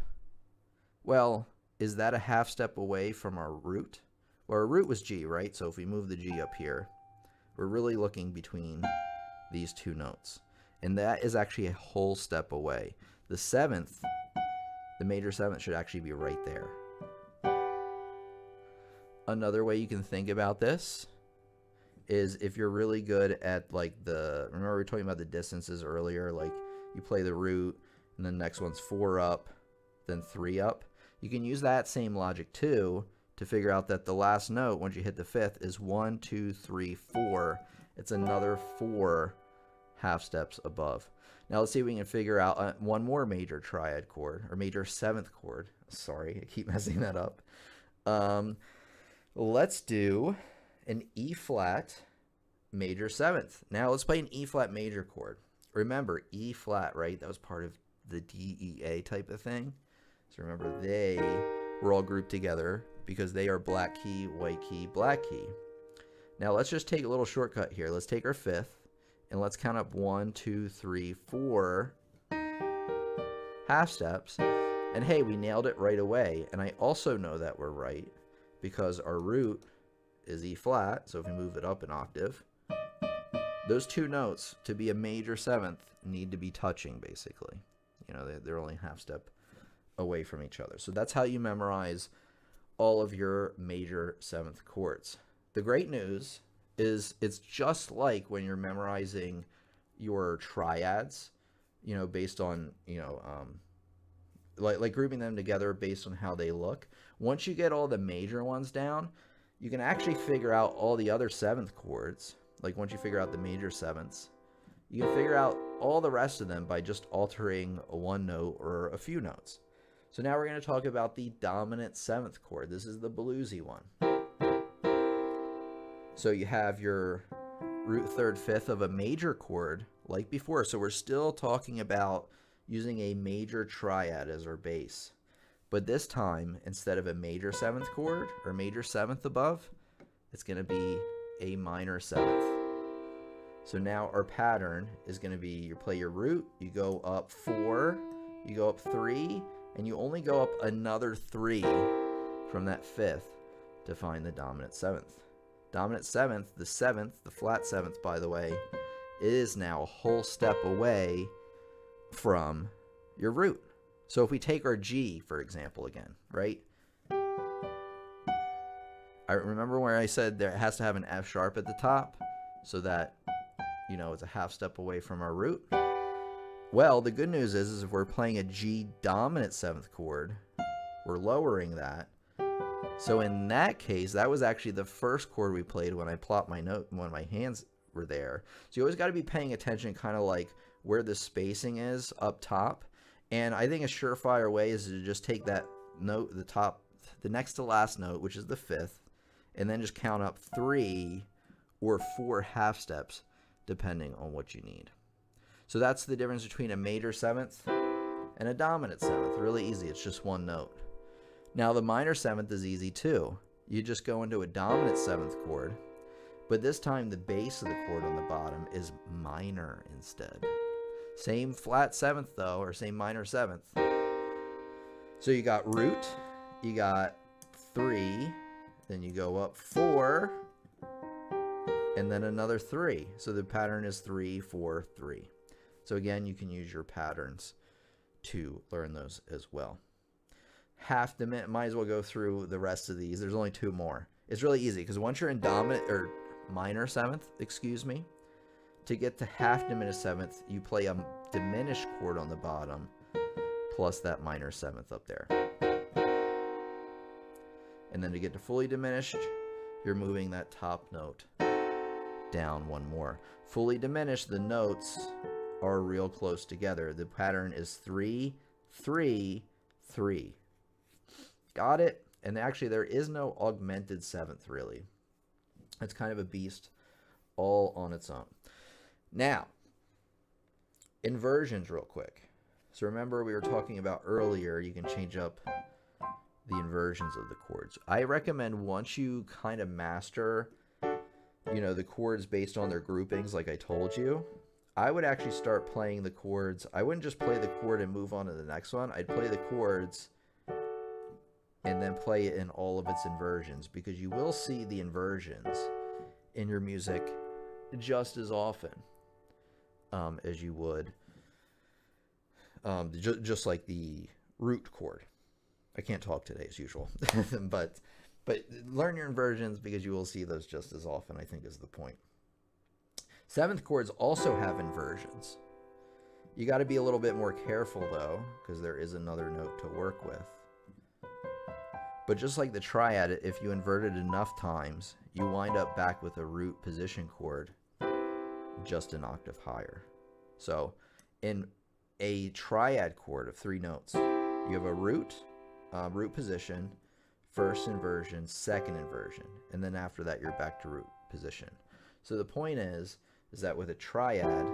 well, is that a half step away from our root? Well, our root was G, right? So if we move the G up here, we're really looking between these two notes. And that is actually a whole step away. The seventh, the major seventh, should actually be right there. Another way you can think about this is if you're really good at like remember we were talking about the distances earlier, like you play the root and the next one's 4 up, then 3 up. You can use that same logic too to figure out that the last note, once you hit the 5th, is 1, 2, 3, 4. It's another 4 half steps above. Now let's see if we can figure out one more major triad chord, or major seventh chord. Sorry, I keep messing that up. Let's do an E flat major seventh. Now let's play an E flat major chord. Remember, E flat, right? That was part of the D, E, A type of thing. So remember, they were all grouped together because they are black key, white key, black key. Now let's just take a little shortcut here. Let's take our 5th and let's count up 1, 2, 3, 4 half steps. And hey, we nailed it right away. And I also know that we're right because our root is E flat. So if we move it up an octave, those two notes to be a major seventh need to be touching basically. You know, they're only half step away from each other. So that's how you memorize all of your major seventh chords. The great news is it's just like when you're memorizing your triads, you know, based on, you know, like grouping them together based on how they look. Once you get all the major ones down, you can actually figure out all the other seventh chords. Like once you figure out the major sevenths, you can figure out all the rest of them by just altering one note or a few notes. So now we're going to talk about the dominant seventh chord. This is the bluesy one. So you have your root third fifth of a major chord like before. So we're still talking about using a major triad as our bass. But this time, instead of a major seventh chord or major seventh above, it's going to be a minor seventh. So now our pattern is going to be, you play your root, you go up 4, you go up 3, and you only go up another 3 from that fifth to find the dominant seventh. Dominant seventh, the flat seventh, by the way, is now a whole step away from your root. So if we take our G, for example, again, right? I remember where I said there has to have an F sharp at the top so that, you know, it's a half step away from our root. Well, the good news is if we're playing a G dominant seventh chord, we're lowering that. So in that case, that was actually the first chord we played when I plopped my note, when my hands were there. So you always got to be paying attention kind of like where the spacing is up top. And I think a surefire way is to just take that note, the next to last note, which is the fifth, and then just count up 3 or 4 half steps, depending on what you need. So that's the difference between a major seventh and a dominant seventh. Really easy. It's just one note. Now the minor seventh is easy too. You just go into a dominant seventh chord, but this time the bass of the chord on the bottom is minor instead. Same flat seventh though, or same minor seventh. So you got root, you got 3, then you go up 4, and then another 3. So the pattern is 3, 4, 3. So again, you can use your patterns to learn those as well. Half diminished, might as well go through the rest of these. There's only 2 more. It's really easy because once you're in dominant or minor seventh, excuse me, to get to half diminished seventh, you play a diminished chord on the bottom plus that minor seventh up there. And then to get to fully diminished, you're moving that top note down 1 more. Fully diminished, the notes are real close together. The pattern is 3, 3, 3. Got it? And actually there is no augmented seventh really. It's kind of a beast all on its own. Now, inversions real quick. So remember we were talking about earlier, you can change up the inversions of the chords. I recommend once you kind of master, you know, the chords based on their groupings like I told you, I would actually start playing the chords. I wouldn't just play the chord and move on to the next one. I'd play the chords and then play it in all of its inversions, because you will see the inversions in your music just as often as you would just like the root chord. I can't talk today as usual, but learn your inversions because you will see those just as often, I think is the point. Seventh chords also have inversions. You got to be a little bit more careful though, because there is another note to work with. But just like the triad, if you invert it enough times, you wind up back with a root position chord just an octave higher. So in a triad chord of 3 notes, you have a root, root position, first inversion, second inversion, and then after that you're back to root position. So the point is that with a triad,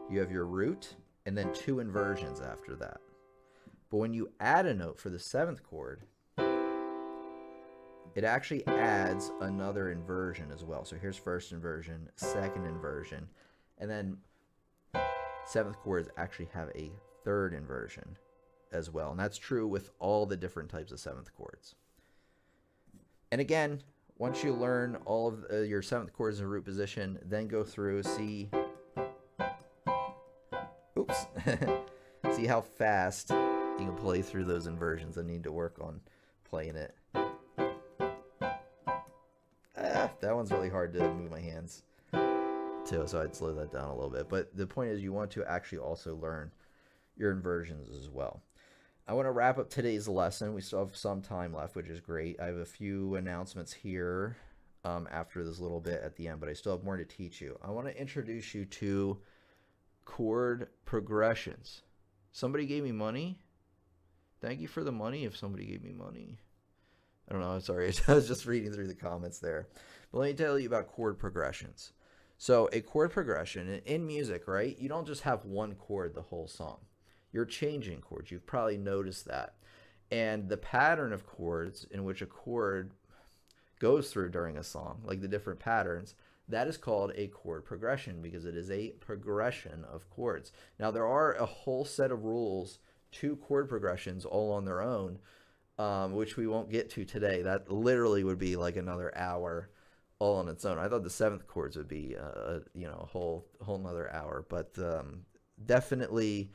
you have your root and then 2 inversions after that. But when you add a note for the 7th chord, it actually adds another inversion as well. So here's first inversion, second inversion, and then 7th chords actually have a 3rd inversion as well. And that's true with all the different types of 7th chords. And again, once you learn all of your 7th chords in root position, then go through, see, oops, see how fast you can play through those inversions. I need to work on playing it. That one's really hard to move my hands to, so I'd slow that down a little bit. But the point is you want to actually also learn your inversions as well. I want to wrap up today's lesson. We still have some time left, which is great. I have a few announcements here after this little bit at the end, but I still have more to teach you. I want to introduce you to chord progressions. Somebody gave me money. Thank you for the money if somebody gave me money. I don't know, sorry, I was just reading through the comments there. But let me tell you about chord progressions. So a chord progression in music, right? You don't just have one chord the whole song. You're changing chords. You've probably noticed that. And the pattern of chords in which a chord goes through during a song, like the different patterns, that is called a chord progression because it is a progression of chords. Now, there are a whole set of rules to chord progressions all on their own, which we won't get to today. That literally would be like another hour all on its own. I thought the seventh chords would be, a whole nother hour, but definitely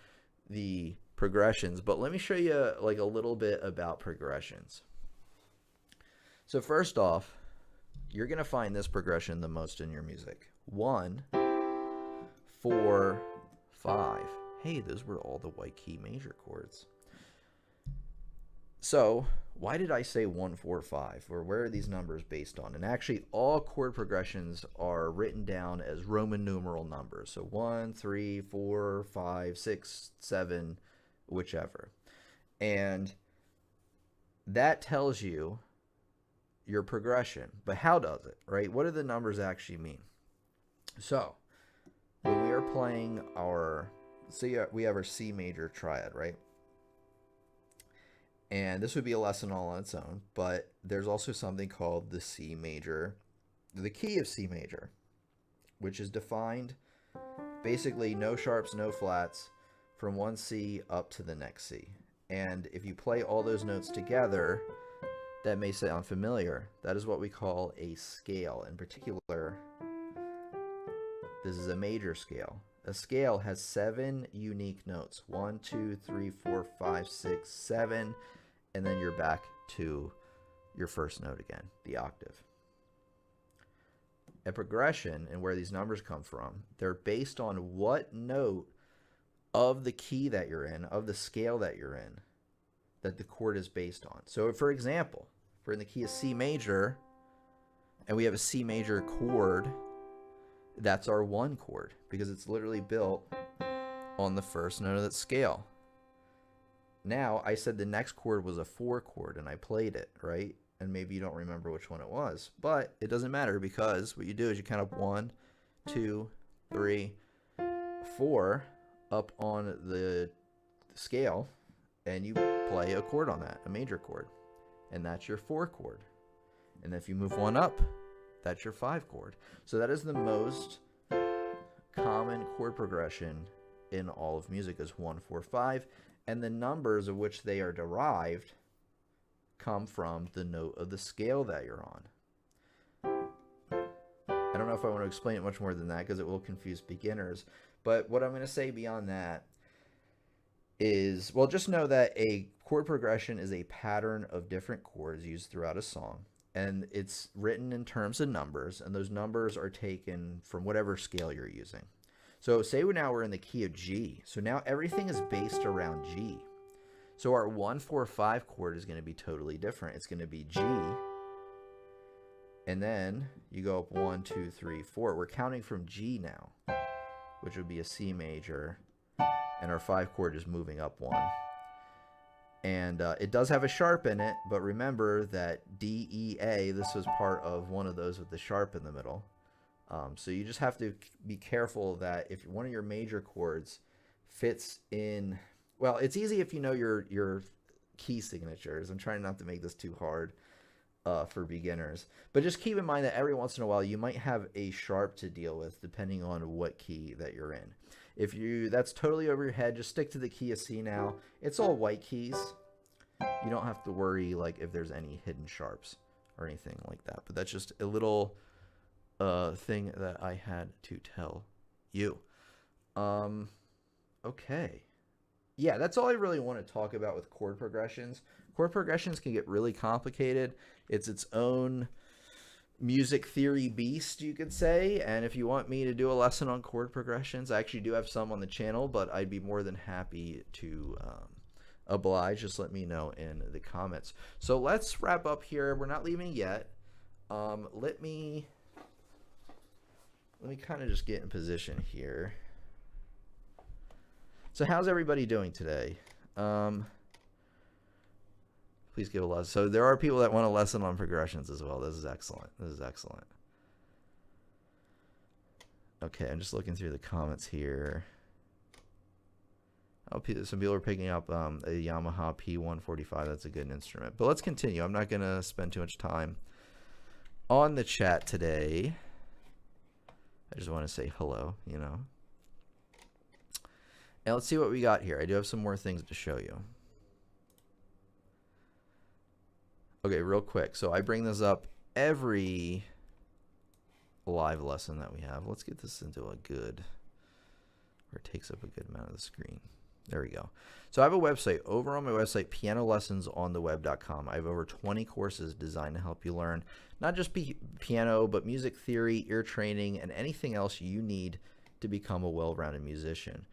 the progressions. But let me show you like a little bit about progressions. So first off, you're going to find this progression the most in your music. 1, 4, 5. Hey, those were all the white key major chords. So why did I say 1, 4, 5? Or where are these numbers based on? And actually, all chord progressions are written down as Roman numeral numbers. So 1, 3, 4, 5, 6, 7, whichever. And that tells you your progression. But how does it, right? What do the numbers actually mean? So when we are playing our, say we have our C major triad, right? And this would be a lesson all on its own, but there's also something called the C major, the key of C major, which is defined basically no sharps, no flats from one C up to the next C. And if you play all those notes together, that may sound familiar. That is what we call a scale. In particular, this is a major scale. A scale has 7 unique notes. 1, 2, 3, 4, 5, 6, 7, and then you're back to your first note again, the octave. A progression, and where these numbers come from, they're based on what note of the key that you're in, of the scale that you're in, that the chord is based on. So for example, if we're in the key of C major and we have a C major chord, that's our 1 chord because it's literally built on the first note of that scale. Now, I said the next chord was a 4 chord and I played it, right? And maybe you don't remember which one it was, but it doesn't matter because what you do is you count up 1, 2, 3, 4 up on the scale and you play a chord on that, a major chord, and that's your 4 chord. And if you move 1 up, that's your 5 chord. So that is the most common chord progression in all of music is 1, 4, 5, and the numbers of which they are derived come from the note of the scale that you're on. I don't know if I want to explain it much more than that because it will confuse beginners, but what I'm going to say beyond that is, well, just know that a chord progression is a pattern of different chords used throughout a song, and it's written in terms of numbers, and those numbers are taken from whatever scale you're using. So say now we're in the key of G, so now everything is based around G. So our 1, 4, 5 chord is going to be totally different. It's going to be G, and then you go up 1, 2, 3, 4. We're counting from G now, which would be a C major, and our 5 chord is moving up 1. And it does have a sharp in it, but remember that D, E, A, this was part of one of those with the sharp in the middle. So you just have to be careful that if one of your major chords fits in, well, it's easy if you know your key signatures. I'm trying not to make this too hard for beginners, but just keep in mind that every once in a while you might have a sharp to deal with depending on what key that you're in. If that's totally over your head, just stick to the key of C now. It's all white keys. You don't have to worry like if there's any hidden sharps or anything like that. But that's just a little thing that I had to tell you. Okay. Yeah, that's all I really want to talk about with chord progressions. Chord progressions can get really complicated. It's its own music theory beast, you could say. And if you want me to do a lesson on chord progressions, I actually do have some on the channel, but I'd be more than happy to oblige. Just let me know in the comments. So let's wrap up here. We're not leaving yet. Let me kind of just get in position here. So how's everybody doing today? Please give a lesson. So there are people that want a lesson on progressions as well. This is excellent. This is excellent. Okay, I'm just looking through the comments here. Oh, some people are picking up a Yamaha P145. That's a good instrument. But let's continue. I'm not going to spend too much time on the chat today. I just want to say hello, you know. And let's see what we got here. I do have some more things to show you. Okay, real quick. So I bring this up every live lesson that we have. Let's get this into a good, where it takes up a good amount of the screen. There we go. So I have a website. Over on my website, pianolessonsontheweb.com, I have over 20 courses designed to help you learn not just piano, but music theory, ear training, and anything else you need to become a well-rounded musician.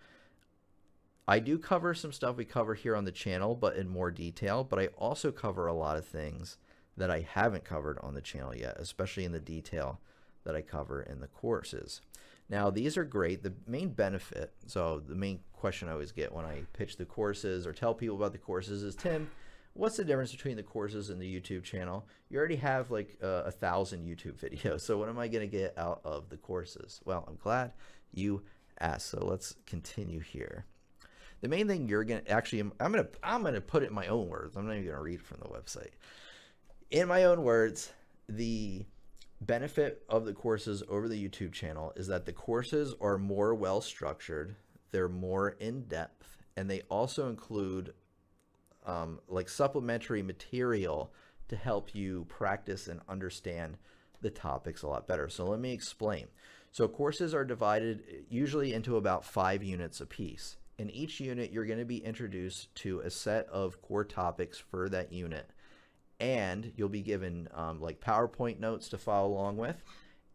I do cover some stuff we cover here on the channel, but in more detail, but I also cover a lot of things that I haven't covered on the channel yet, especially in the detail that I cover in the courses. Now, these are great. The main benefit, so the main question I always get when I pitch the courses or tell people about the courses is, Tim, what's the difference between the courses and the YouTube channel? You already have like 1,000 YouTube videos, so what am I going to get out of the courses? Well, I'm glad you asked, so let's continue here. The main thing you're going to, actually, I'm going to put it in my own words. I'm not even going to read from the website. In my own words, the benefit of the courses over the YouTube channel is that the courses are more well structured, they're more in depth, and they also include like supplementary material to help you practice and understand the topics a lot better. So let me explain. So courses are divided usually into about 5 units apiece. In each unit, you're going to be introduced to a set of core topics for that unit. And you'll be given like PowerPoint notes to follow along with,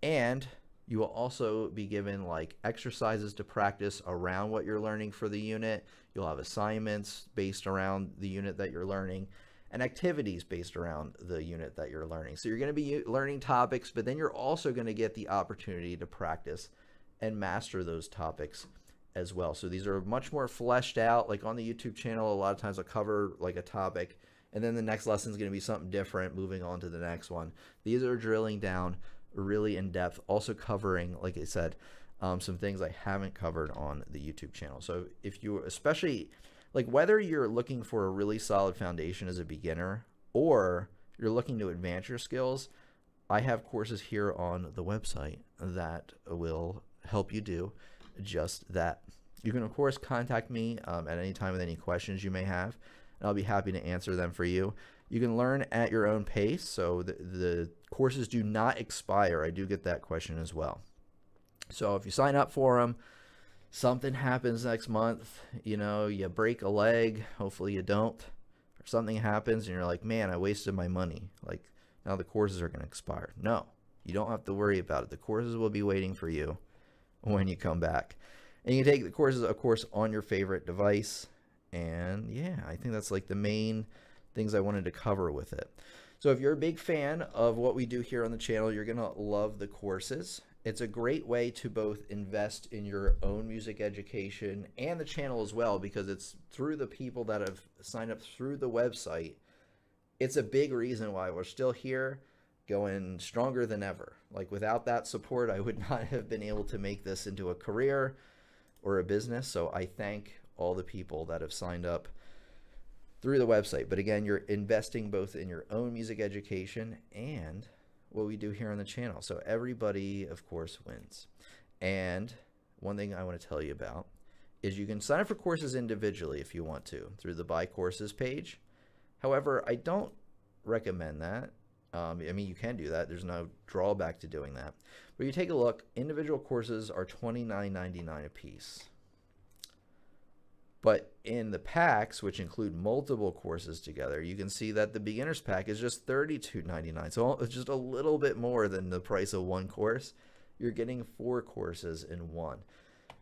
and you will also be given like exercises to practice around what you're learning for the unit. You'll have assignments based around the unit that you're learning and activities based around the unit that you're learning. So you're going to be learning topics, but then you're also going to get the opportunity to practice and master those topics as well. So these are much more fleshed out. Like on the YouTube channel, a lot of times I'll cover like a topic, and then the next lesson is going to be something different, moving on to the next one. These are drilling down really in depth, also covering, like I said, some things I haven't covered on the YouTube channel. So if you, especially like whether you're looking for a really solid foundation as a beginner or you're looking to advance your skills, I have courses here on the website that will help you do just that. You can, of course, contact me at any time with any questions you may have, and I'll be happy to answer them for you. You can learn at your own pace, so the courses do not expire. I do get that question as well. So if you sign up for them, something happens next month, you know, you break a leg, hopefully you don't, or something happens and you're like, man, I wasted my money. Like, now the courses are going to expire. No, you don't have to worry about it. The courses will be waiting for you when you come back. And you can take the courses, of course, on your favorite device. And yeah, I think that's like the main things I wanted to cover with it. So if you're a big fan of what we do here on the channel, you're going to love the courses. It's a great way to both invest in your own music education and the channel as well, because it's through the people that have signed up through the website. It's a big reason why we're still here, going stronger than ever. Like without that support, I would not have been able to make this into a career or a business. So I thank all the people that have signed up through the website. But again, you're investing both in your own music education and what we do here on the channel. So everybody, of course, wins. And one thing I want to tell you about is you can sign up for courses individually if you want to through the Buy Courses page. However, I don't recommend that. I mean, you can do that. There's no drawback to doing that. But you take a look, individual courses are $29.99 a piece. But in the packs, which include multiple courses together, you can see that the beginner's pack is just $32.99. So it's just a little bit more than the price of one course. You're getting 4 courses in one.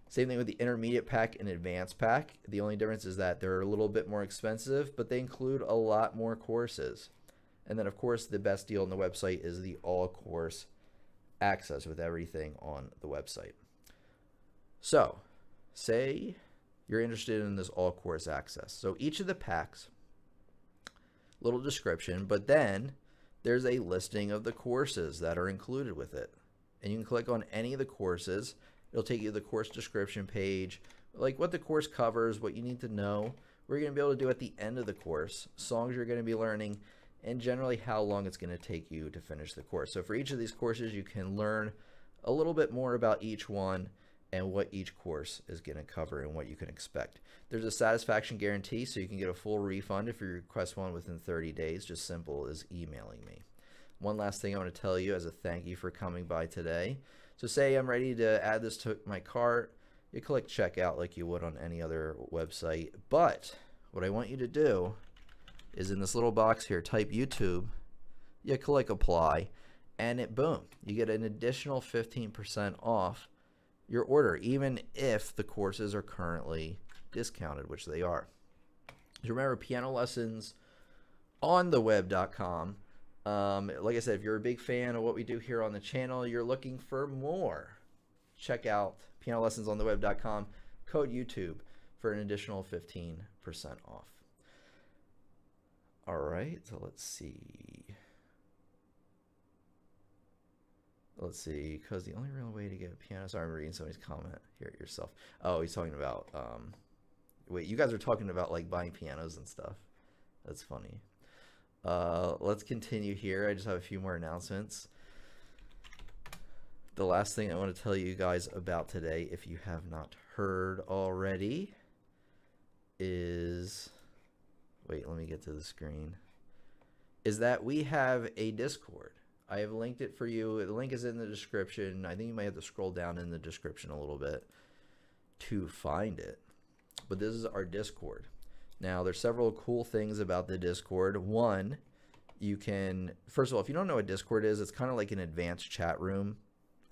Same thing with the intermediate pack and advanced pack. The only difference is that they're a little bit more expensive, but they include a lot more courses. And then, of course, the best deal on the website is the all-course access with everything on the website. So, say you're interested in this all-course access. So each of the packs, little description, but then there's a listing of the courses that are included with it. And you can click on any of the courses It'll take you to the course description page, like what the course covers, what you need to know. We're going to be able to do at the end of the course, songs you're going to be learning, and generally how long it's going to take you to finish the course. So for each of these courses, you can learn a little bit more about each one and what each course is going to cover and what you can expect. There's a satisfaction guarantee, so you can get a full refund if you request one within 30 days, just simple as emailing me. One last thing I want to tell you as a thank you for coming by today. So say I'm ready to add this to my cart. You click checkout like you would on any other website. But what I want you to do is in this little box here, type YouTube. You click apply, and boom, you get an additional 15% off your order, even if the courses are currently discounted, which they are. So remember, piano lessons on the web.com. Like I said, if you're a big fan of what we do here on the channel, you're looking for more, check out pianolessonsontheweb.com, code YouTube for an additional 15% off. All right, so let's see, because the only real way to get a piano, sorry, I'm reading somebody's comment here yourself. Oh, he's talking about, wait, you guys are talking about like buying pianos and stuff. That's funny. Let's continue here. I just have a few more announcements. The last thing I want to tell you guys about today, if you have not heard already, is, wait, let me get to the screen, is that we have a Discord. I have linked it for you. The link is in the description. I think you might have to scroll down in the description a little bit to find it. But this is our Discord. Now, there's several cool things about the Discord. One, you can, first of all, if you don't know what Discord is, it's kind of like an advanced chat room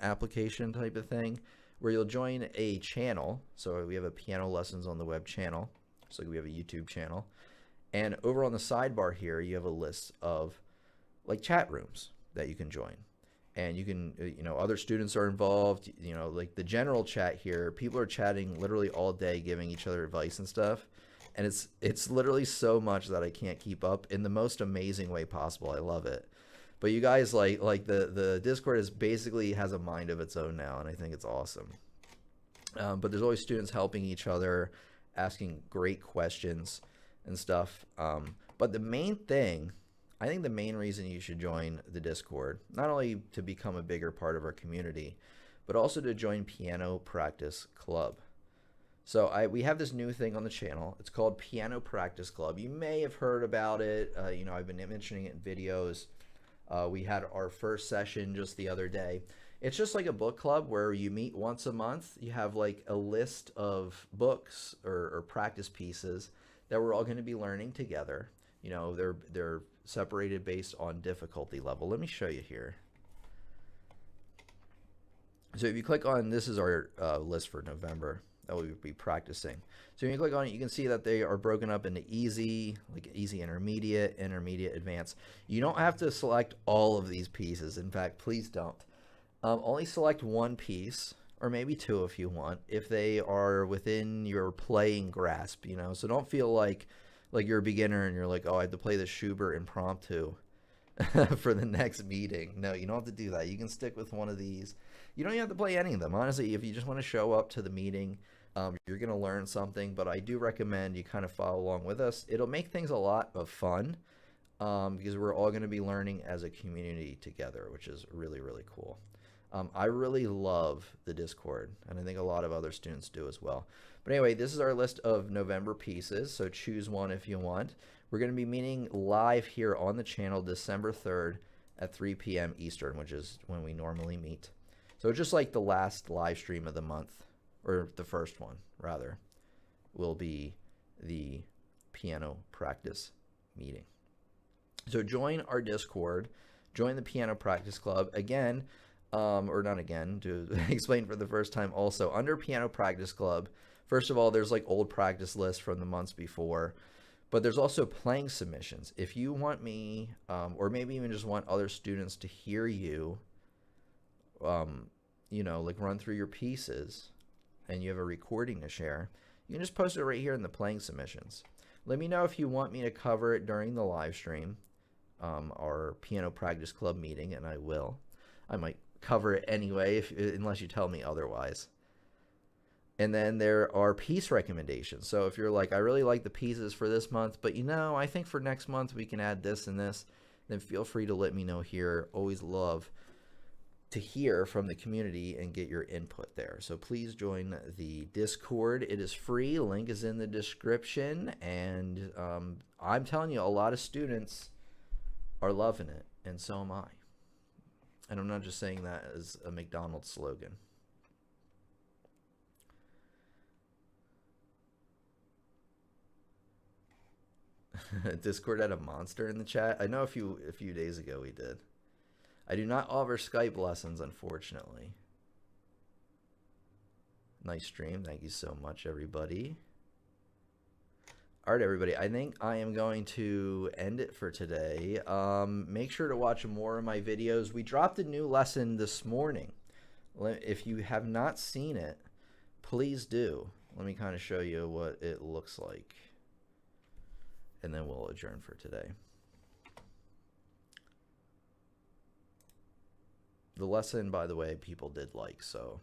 application type of thing where you'll join a channel. So we have a Piano Lessons on the Web channel. So we have a YouTube channel. And over on the sidebar here, you have a list of like chat rooms that you can join. And you can, you know, other students are involved, you know, like the general chat here, people are chatting literally all day, giving each other advice and stuff. And it's literally so much that I can't keep up in the most amazing way possible. I love it. But you guys, like the Discord is basically has a mind of its own now, and I think it's awesome. But there's always students helping each other, asking great questions and stuff. But the main thing, I think the main reason you should join the Discord, not only to become a bigger part of our community, but also to join Piano Practice Club. So we have this new thing on the channel. It's called Piano Practice Club. You may have heard about it. You know, I've been mentioning it in videos. We had our first session just the other day. It's just like a book club where you meet once a month. You have like a list of books or practice pieces that we're all going to be learning together. You know, they're separated based on difficulty level. Let me show you here. So if you click on, this is our list for November that we'll be practicing. So when you click on it, you can see that they are broken up into easy, like easy intermediate, intermediate, advanced. You don't have to select all of these pieces. In fact, please don't. Only select one piece, or maybe two if you want, if they are within your playing grasp, you know. So don't feel like you're a beginner and you're like, oh, I have to play the Schubert impromptu for the next meeting. No, you don't have to do that. You can stick with one of these. You don't even have to play any of them. Honestly, if you just want to show up to the meeting, you're going to learn something, but I do recommend you kind of follow along with us. It'll make things a lot of fun because we're all going to be learning as a community together, which is really, really cool. I really love the Discord, and I think a lot of other students do as well. But anyway, this is our list of November pieces, so choose one if you want. We're going to be meeting live here on the channel December 3rd at 3 p.m. Eastern, which is when we normally meet. So just like the last live stream of the month, or the first one, rather, will be the piano practice meeting. So join our Discord, join the Piano Practice Club. Again, or not again, to explain for the first time also, under Piano Practice Club, first of all, there's like old practice lists from the months before, but there's also playing submissions. If you want me, or maybe even just want other students to hear you, you know, like run through your pieces, and you have a recording to share, you can just post it right here in the playing submissions. Let me know if you want me to cover it during the live stream, our Piano Practice Club meeting, and I will. I might cover it anyway, unless you tell me otherwise. And then there are piece recommendations. So if you're like, I really like the pieces for this month, but I think for next month we can add this and this, then feel free to let me know here. Always love to hear from the community and get your input there. So please join the Discord. It is free. Link is in the description. And I'm telling you, a lot of students are loving it, and so am I. And I'm not just saying that as a McDonald's slogan. Discord had a monster in the chat. I know a few days ago we did. I do not offer Skype lessons, unfortunately. Nice stream. Thank you so much, everybody. All right, everybody. I think I am going to end it for today. Make sure to watch more of my videos. We dropped a new lesson this morning. If you have not seen it, please do. Let me kind of show you what it looks like. And then we'll adjourn for today. The lesson, by the way, people did like, so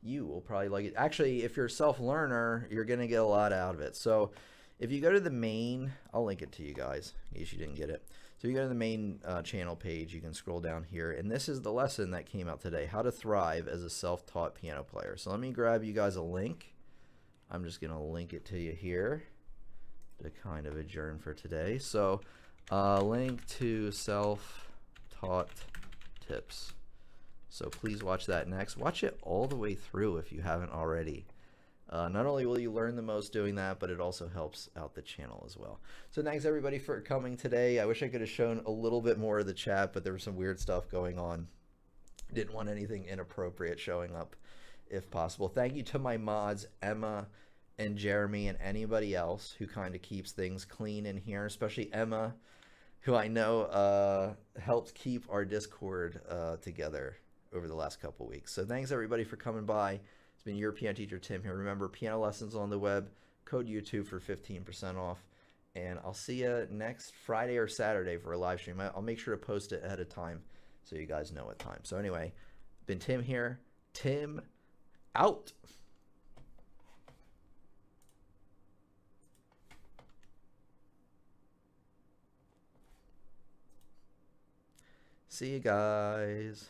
you will probably like it. Actually, if you're a self-learner, you're going to get a lot out of it. So if you go to the main, I'll link it to you guys in case you didn't get it. So you go to the main channel page, you can scroll down here, and this is the lesson that came out today, How to Thrive as a Self-Taught Piano Player. So let me grab you guys a link. I'm just going to link it to you here to kind of adjourn for today. So link to self-taught tips. So please watch that next. Watch it all the way through if you haven't already. Not only will you learn the most doing that, but it also helps out the channel as well. So thanks everybody for coming today. I wish I could have shown a little bit more of the chat, but there was some weird stuff going on. Didn't want anything inappropriate showing up if possible. Thank you to my mods, Emma and Jeremy, and anybody else who kind of keeps things clean in here, especially Emma, who I know helped keep our Discord together over the last couple weeks. So thanks everybody for coming by. It's been your piano teacher Tim here. Remember, piano lessons on the web, code YouTube for 15% off. And I'll see you next Friday or Saturday for a live stream. I'll make sure to post it ahead of time so you guys know what time. So anyway, been Tim here. Tim out. See you guys.